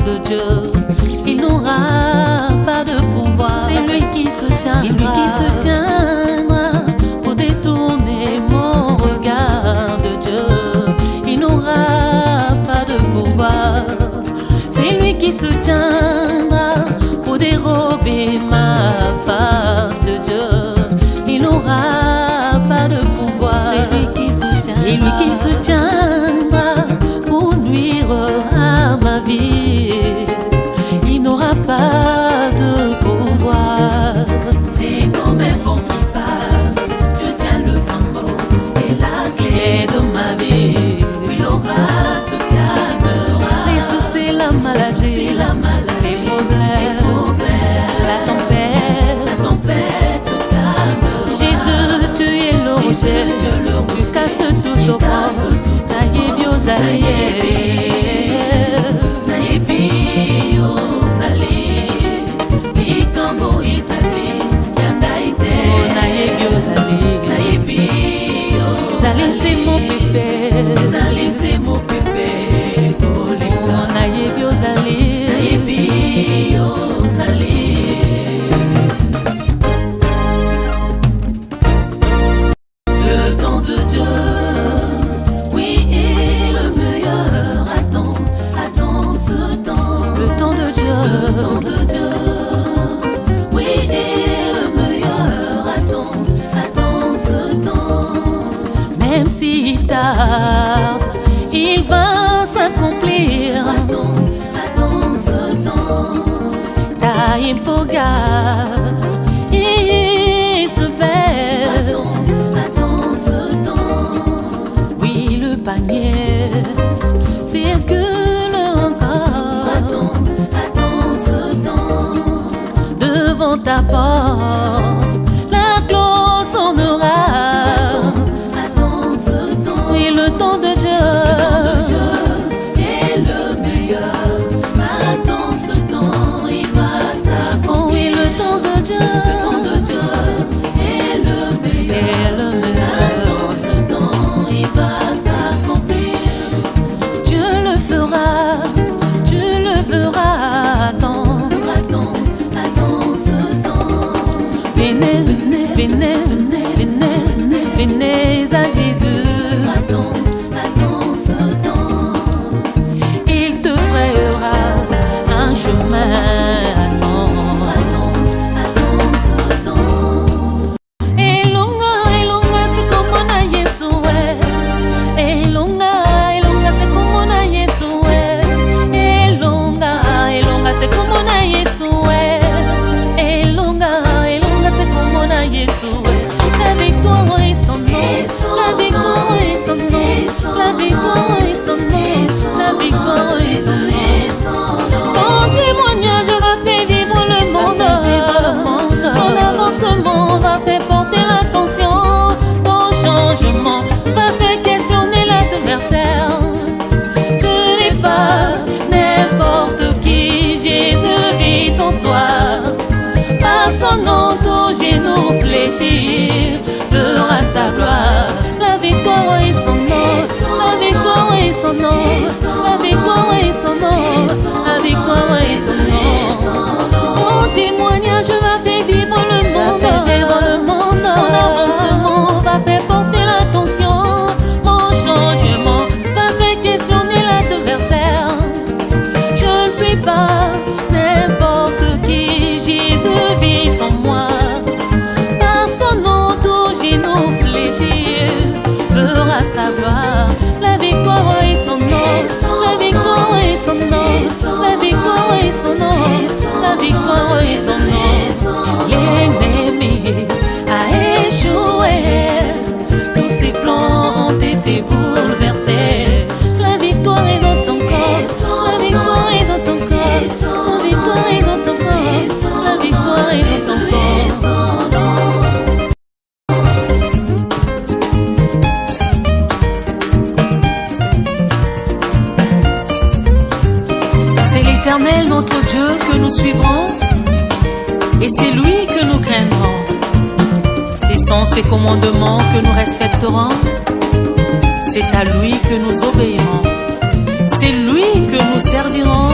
de Dieu, il n'aura pas de pouvoir. C'est lui qui se tiendra pour détourner mon regard de Dieu. Il n'aura pas de pouvoir. C'est lui qui se tiendra pour dérober ma face de Dieu. Il n'aura pas de pouvoir. C'est lui qui se tiendra pour nuire à ma vie. Il n'aura pas de pouvoir. C'est comme un vent qui passe, je tiens le flambeau et la clé de ma vie. Il aura, se calmera. Les soucis, la maladie, les problèmes, la tempête se calmera. Jésus, tu es le rocher, tu casses tout au bord. Naye biozali, nayebi ozali, likambo ezali, yandaite. naye biozali, Nayebi zali c'est mon bébé, ozali, c'est mon bébé. Koleka naye biozali, nayebi ozali. Le temps de Dieu, oui, est le meilleur. Attends ce temps. le temps de Dieu, Le temps de Dieu, oui, est le meilleur. Attends ce temps. même s'il tarde, il va s'accomplir. Attends ce temps. Taïm Fogar, il se baisse. Attends ce temps. Oui, le panier circule encore Attends ce temps. devant ta porte. La cloche sonnera. Attends ce temps. Oui, le temps de Dieu, Dieu est le meilleur. Attends ce temps, il va s'accomplir. oh oui, le temps de Dieu, Le temps de Dieu est le meilleur. est le meilleur. Attends ce temps, il va s'accomplir. Dieu le fera, tu le verras. Attends ce temps. Venez, venez, venez, venez à Jésus. Attends ce temps. Il te frayera un chemin. Attends ce temps. Elonga, c'est comme on a Yeshua. Elonga, c'est comme on a Yeshua. Elonga, c'est comme on a Yeshua. Elonga, c'est comme on a Yeshua. La victoire est son nom. La victoire est son nom. La victoire est son nom. La victoire est son nom. Ton témoignage va faire vivre le monde. Ton avancement va faire porter l'attention. Ton changement va faire questionner l'adversaire. Tu n'es pas n'importe qui. Jésus vit en toi. Par son nom, ton genou fléchit fera sa gloire. La victoire est son nom. La victoire est son nom. La victoire est son nom. La victoire est son nom. Mon témoignage va faire vivre le monde. Mon avancement va faire porter l'attention. Mon changement va faire questionner l'adversaire. Je ne suis pas n'importe qui. Jésus vit en moi. Par son nom, tout genou fléchit fera sa gloire. La victoire est son nom. La victoire est son nom. La victoire est son nom. La victoire est son nom. L'ennemi a échoué. Tous ses plans ont été bouleversés. La victoire est dans ton corps. La victoire est dans ton corps. La victoire est dans ton corps. La victoire est dans ton corps. C'est l'Éternel notre Dieu que nous suivrons, et c'est lui que nous craindrons. C'est sans ses commandements que nous respecterons. C'est à lui que nous obéirons. C'est lui que nous servirons.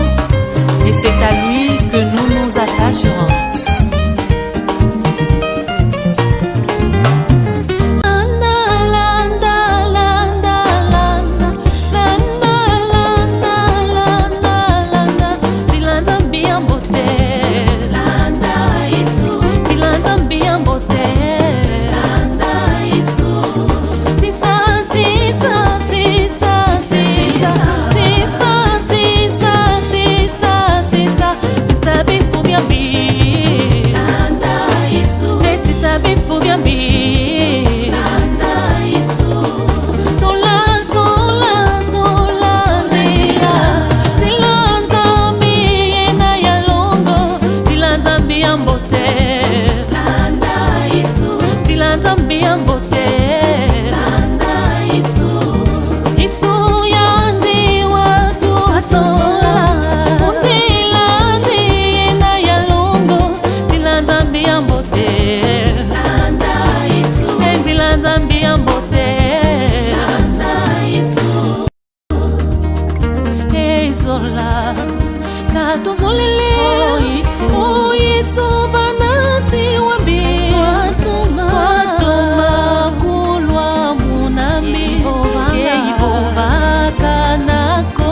tozolele o Yesu banati wambi twatoma kulwa munambi yeivovaka nako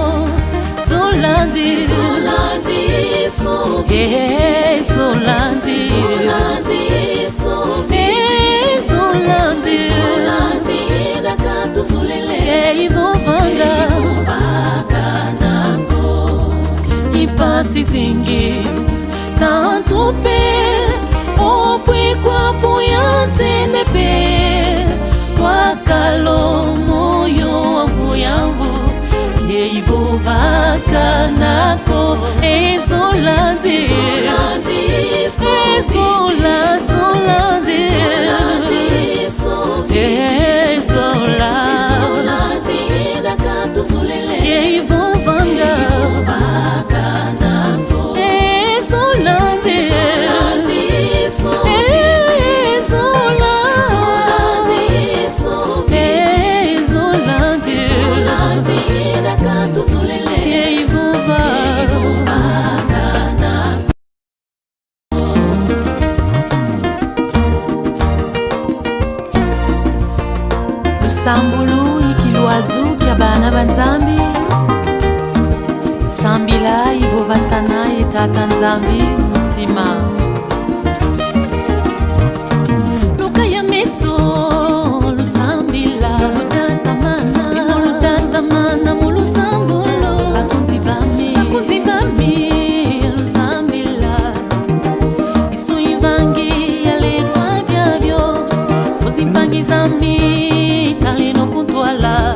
Zolandi ipasi zingi tantupe opwe kwa puyantenepe wakalo moyo wangu yangu yeivovaka nako Zolandi Sambulu ikiluazu kia bana banzambi Sambila ivovasana etata nzambi mutima Luka ya meso lusambila Lutata mana mulu sambulo Bakundi bami lusambila Isu ivangi yale kwa biavyo Uzimbangi zambi talino kuntwala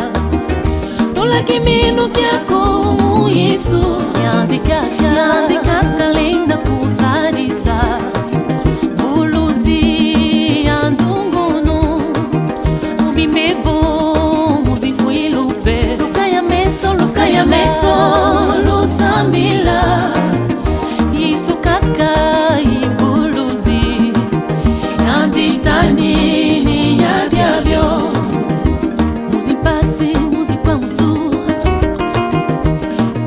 tolaki minu kyako mu Yesu yandikaka linda kusadisa buluzi ya ndungunu mubimevo muzifuilupe luka ya meso lusambila Yesu kaka ibuluzi yanditanini ya biavyo Muzipasi, muzikwa mzu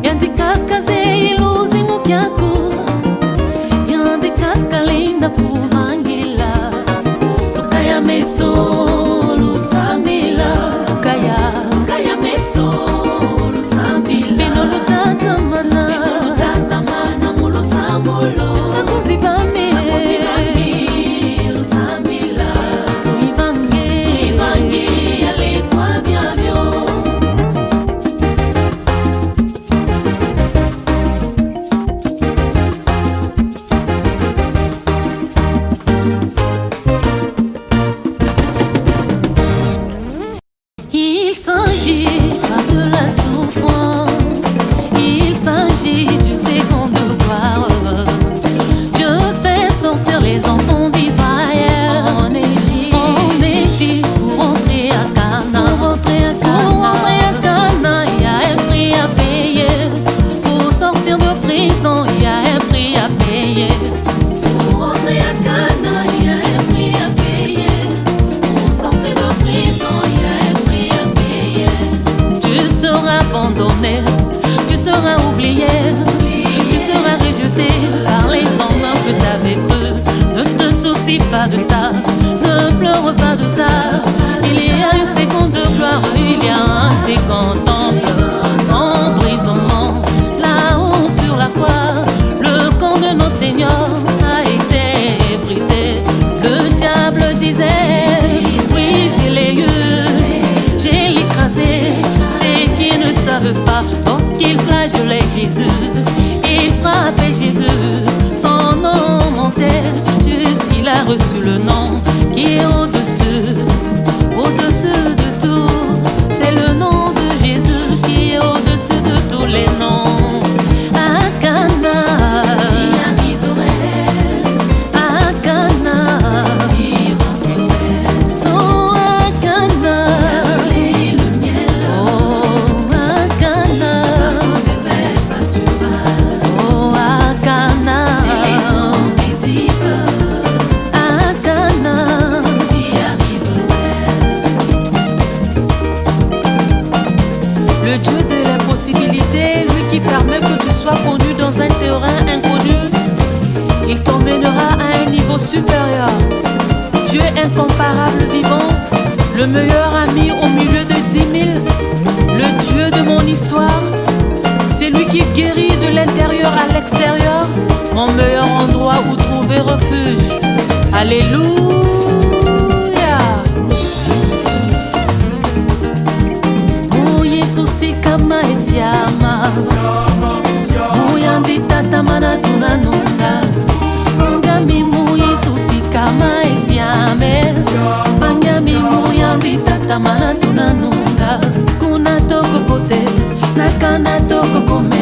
Yandikaka zeiluzi mukyaku Yandikaka linda kuvangila Lukaya meso lusambila Lukaya meso lusambila Bino lutata mana mulusambulo Nakundi bami lusambila Suivangi yale kwa biavyo Il s'agit pas de la souffrance Il s'agit du second devoir Dieu fait sortir les enfants d'Israël en Égypte pour rentrer à Canaan. Pour rentrer à Canaan, il y a un prix à payer. Pour sortir de prison, il y a un prix à payer. Pour rentrer à Canaan, il y a un prix à payer. Pour sortir de prison, il y a un prix à payer. Tu seras abandonné, tu seras oublié, tu seras rejeté par les hommes que t'avais cru. Ne te soucie pas de ça, ne pleure pas de ça. Il y a une seconde de gloire, il y a un second temple sans brisement. Là-haut sur la croix, le camp de notre Seigneur a été brisé. Le diable disait, oui je l'ai eu, j'ai l'écrasé. C'est qu'ils ne savent pas, lorsqu'il flagellait Jésus, il frappait Jésus, son nom montait jusqu'il a reçu le nom qui est au-dessus de tout. C'est le nom de Jésus qui est au-dessus de tous les noms. À Cana, j'y arriverai. À Cana, j'y rentrerai. Oh, à Cana, le miel. Oh, à Cana, oh, à Cana, c'est les hommes visibles. À Cana. le meilleur ami au milieu de 10 000, le Dieu de mon histoire. C'est lui qui guérit de l'intérieur à l'extérieur, mon meilleur endroit où trouver refuge. Alléluia. Oh Yesus kama esiama, muyandi tata mana tunanunga. Ngami mu Yesus kama esiame, bangami muyandi tata mana tunanunga. Kuna toko kote, nakana toko kome.